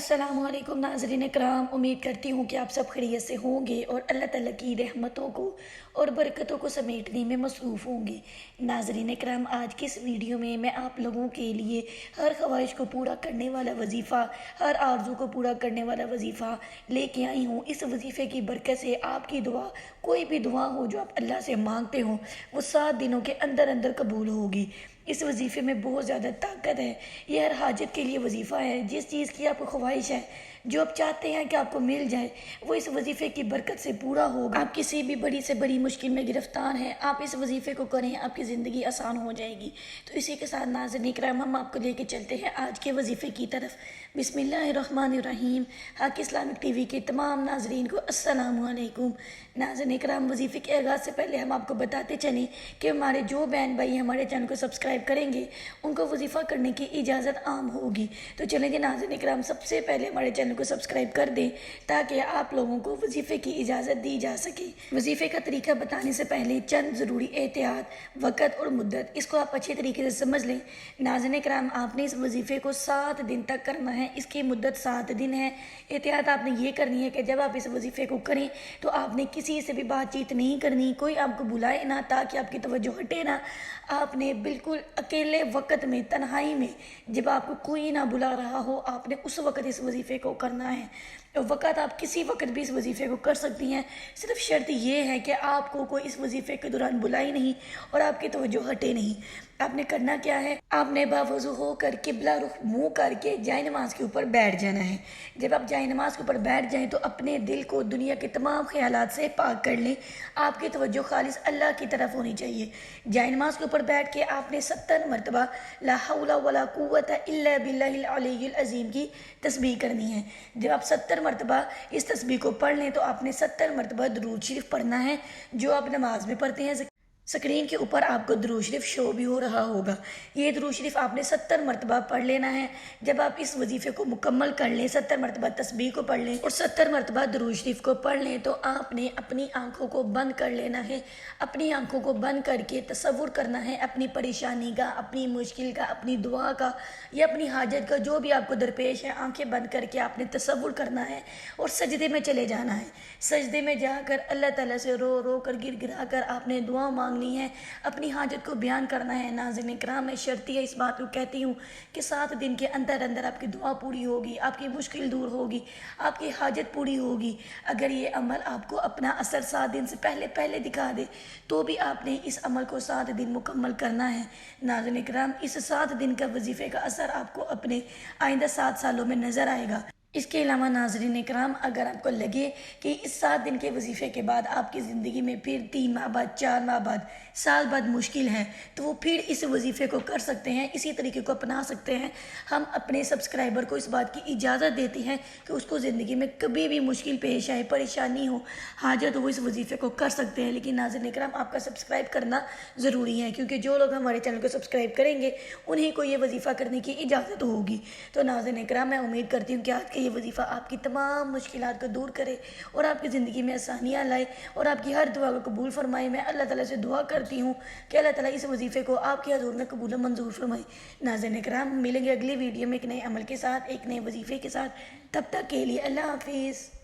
अस्सलाम वालेकुम नाज़रीन कराम, उम्मीद करती हूँ कि आप सब खैरियत से होंगे और अल्लाह ताला की रहमतों को और बरकतों को समेटने में मसरूफ़ होंगे। नाज़रीन कराम, आज की इस वीडियो में मैं आप लोगों के लिए हर ख्वाहिश को पूरा करने वाला वजीफ़ा, हर आरज़ू को पूरा करने वाला वजीफ़ा लेके आई हूँ। इस वजीफ़े की बरकत से आपकी दुआ, कोई भी दुआ हो जो आप अल्लाह से मांगते हो, वो 7 दिनों के अंदर अंदर कबूल होगी। इस वजीफ़े में बहुत ज़्यादा ताकत है। ये हर हाजत के लिए वजीफ़ा है। जिस चीज़ की आपको ख्वाहिश है, जो आप चाहते हैं कि आपको मिल जाए, वो इस वजीफ़े की बरकत से पूरा होगा। आप किसी भी बड़ी से बड़ी मुश्किल में गिरफ्तार हैं, आप इस वजीफ़े को करें, आपकी ज़िंदगी आसान हो जाएगी। तो इसी के साथ नाज़रीन इकराम, हम आपको लेके चलते हैं आज के वजीफ़े की तरफ। बिस्मिल्लाहिर्रहमानिर्रहीम। हक इस्लामिक टीवी के तमाम नाजरीन को अस्सलामु अलैकुम। नाज़रीन इकराम, वजीफ़े के आगाज़ से पहले हम आपको बताते चलें कि हमारे जो बहन भाई हमारे चैनल को सब्सक्राइब करेंगे, उनको वजीफ़ा करने की इजाज़त आम होगी। तो चलें जी नाज़रीन इकराम, सबसे पहले हमारे चैनल को सब्सक्राइब कर दें ताकि आप लोगों को वजीफ़े की इजाज़त दी जा सके। वजीफ़े का तरीका बताने से पहले चंद ज़रूरी एहतियात, वक़्त और मुद्दत, इसको आप अच्छे तरीके से समझ लें। नाज़रीन इकराम, आपने इस वजीफ़े को 7 दिन तक करना है। इसकी मुद्दत 7 दिन है। एहतियात आपने ये करनी है कि जब आप इस वजीफ़े को करें तो आपने किसी से भी बातचीत नहीं करनी, कोई आपको बुलाए ना ताकि आपकी तवज्जो हटे ना। आपने बिल्कुल अकेले वक़्त में, तन्हाई में, जब आपको कोई ना बुला रहा हो, आपने उस वक़्त इस वजीफ़े को करना है। तो वक़्त आप किसी वक़्त भी इस वजीफ़े को कर सकती हैं। सिर्फ शर्त ये है कि आपको कोई इस वजीफ़े के दौरान बुलाए नहीं और आपकी तवज्जो हटे नहीं। आपने करना क्या है, आपने बावज़ू होकर किबला रुख मुँह करके जाए नमाज के ऊपर बैठ जाना है। जब आप जाए नमाज के ऊपर बैठ जाएं तो अपने दिल को दुनिया के तमाम ख्यालात से पाक कर लें। आपकी तवज्जो खालिस अल्लाह की तरफ होनी चाहिए। जाए नमाज के ऊपर बैठ के आपने 70 मरतबा ला हौला वला कुव्वता इल्ला बिल्लाहिल अलीयुल अज़ीम की तस्बीह करनी है। जब आप 70 मरतबा इस तस्बीह को पढ़ लें तो आपने 70 मरतबा दुरूद शरीफ पढ़ना है, जो आप नमाज में पढ़ते हैं। स्क्रीन के ऊपर आपको दुरूद शरीफ शो भी हो रहा होगा। ये दुरूद शरीफ आपने 70 मरतबा पढ़ लेना है। जब आप इस वजीफ़े को मुकम्मल कर लें, 70 मरतबा तस्बीह को पढ़ लें और 70 मरतबा दुरूद शरीफ को पढ़ लें, तो आपने अपनी आंखों को बंद कर लेना है। अपनी आंखों को बंद करके तसव्वुर करना है अपनी परेशानी का, अपनी मुश्किल का, अपनी दुआ का या अपनी हाजत का, जो भी आपको दरपेश है। आंखें बंद करके आपने तसव्वुर करना है और सजदे में चले जाना है। सजदे में जाकर अल्लाह ताला से रो रो कर, गिर गिरा कर आपने दुआ मांगनी है, अपनी हाजत को बयान करना है। नाज़रीन इकराम, मैं शर्तिया इस बात को कहती हूँ कि 7 दिन के अंदर अंदर आपकी दुआ पूरी होगी, आपकी मुश्किल दूर होगी, आपकी हाजत पूरी होगी। अगर ये अमल आपको अपना असर 7 दिन से पहले पहले दिखा दे तो भी आपने इस अमल को 7 दिन मुकम्मल करना है। नाज़रीन इकराम, इस 7 दिन का वजीफ़े का असर आपको अपने आइंदा 7 सालों में नज़र आएगा। इसके अलावा नाज़रीन इकराम, अगर आपको लगे कि इस 7 दिन के वजीफ़े के बाद आपकी ज़िंदगी में फिर 3 माह बाद, 4 माह बाद, साल बाद मुश्किल है, तो वो फिर इस वजीफ़े को कर सकते हैं, इसी तरीके को अपना सकते हैं। हम अपने सब्सक्राइबर को इस बात की इजाज़त देते हैं कि उसको ज़िंदगी में कभी भी मुश्किल पेश आए, परेशानी हो, हाजत हो, वो इस वजीफ़े को कर सकते हैं। लेकिन नाज़रीन इकराम, आपका सब्सक्राइब करना ज़रूरी है, क्योंकि जो लोग हमारे चैनल को सब्सक्राइब करेंगे उन्हीं को ये वजीफ़ा करने की इजाज़त होगी। तो नाज़रीन इकराम, मैं उम्मीद करती हूँ कि आज ये वजीफ़ा आपकी तमाम मुश्किलात को दूर करे और आपकी ज़िंदगी में आसानियाँ लाए और आपकी हर दुआ को कबूल फरमाए। मैं अल्लाह ताला से दुआ करती हूँ कि अल्लाह ताला इस वजीफ़े को आपके हज़ूर में कबूल मंजूर फरमाए। नाज़रीन इकराम, मिलेंगे अगली वीडियो में एक नए अमल के साथ, एक नए वजीफ़े के साथ। तब तक के लिए अल्लाह हाफिज़।